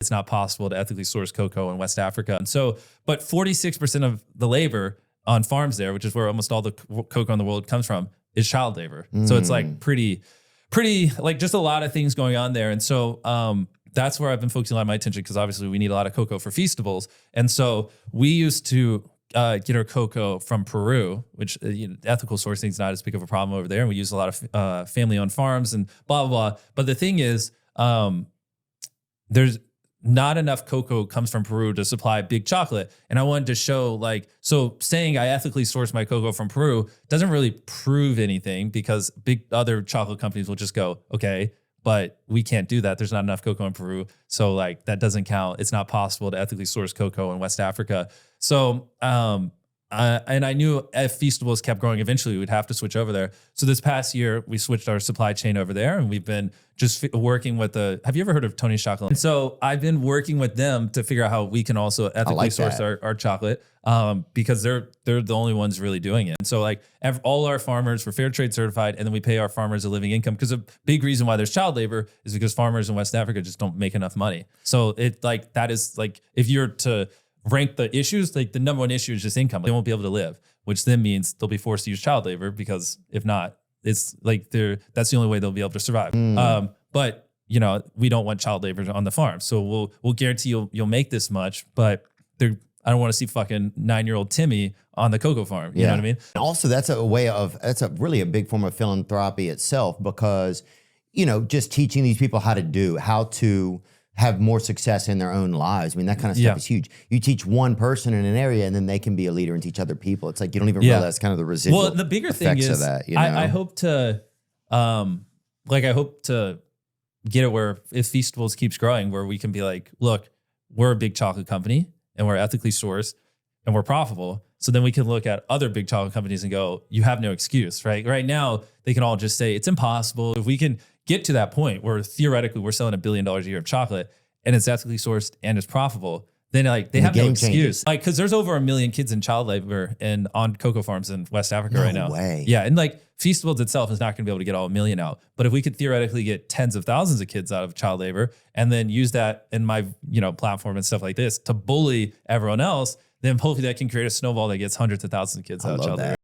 it's not possible to ethically source cocoa in West Africa. And so, but 46% of the labor on farms there, which is where almost all the cocoa in the world comes from, is child labor. So it's like pretty, like just a lot of things going on there. And so that's where I've been focusing a lot of my attention, because obviously we need a lot of cocoa for Feastables. And so we used to get our cocoa from Peru, which ethical sourcing is not as big of a problem over there. And we use a lot of family-owned farms and blah, blah, blah. But the thing is, there's not enough cocoa comes from Peru to supply big chocolate. And I wanted to show, like, so saying I ethically source my cocoa from Peru doesn't really prove anything, because big other chocolate companies will just go, okay, but we can't do that. There's not enough cocoa in Peru. So like that doesn't count. It's not possible to ethically source cocoa in West Africa. So, and I knew if Feastables kept growing, eventually we'd have to switch over there. So this past year, we switched our supply chain over there, and we've been just working with have you ever heard of Tony's Chocolate? And so I've been working with them to figure out how we can also ethically source our chocolate, because they're the only ones really doing it. And so like all our farmers were fair trade certified, and then we pay our farmers a living income, because a big reason why there's child labor is because farmers in West Africa just don't make enough money. So it like, that is like, if you're to rank the issues, like the number one issue is just income. They won't be able to live, which then means they'll be forced to use child labor, because if not, it's like that's the only way they'll be able to survive. But we don't want child labor on the farm. So we'll guarantee you'll make this much, but I don't want to see fucking 9-year-old Timmy on the cocoa farm. You know what I mean? Also, that's a really a big form of philanthropy itself, because, just teaching these people how to have more success in their own lives. I mean, that kind of stuff is huge. You teach one person in an area, and then they can be a leader and teach other people. It's like you don't even realize kind of the residual. Well, the bigger thing is of that. I hope to, I hope to get it where if Feastables keeps growing, where we can be like, look, we're a big chocolate company, and we're ethically sourced, and we're profitable. So then we can look at other big chocolate companies and go, you have no excuse, right? Right now, they can all just say it's impossible. If we can get to that point where theoretically we're selling $1 billion a year of chocolate, and it's ethically sourced and it's profitable, then like they have no excuse. Like, because there's over 1 million kids in child labor and on cocoa farms in West Africa right now. No way. Yeah, and like Feastables itself is not going to be able to get all 1 million out. But if we could theoretically get tens of thousands of kids out of child labor, and then use that in my platform and stuff like this to bully everyone else, then hopefully that can create a snowball that gets hundreds of thousands of kids out of child labor.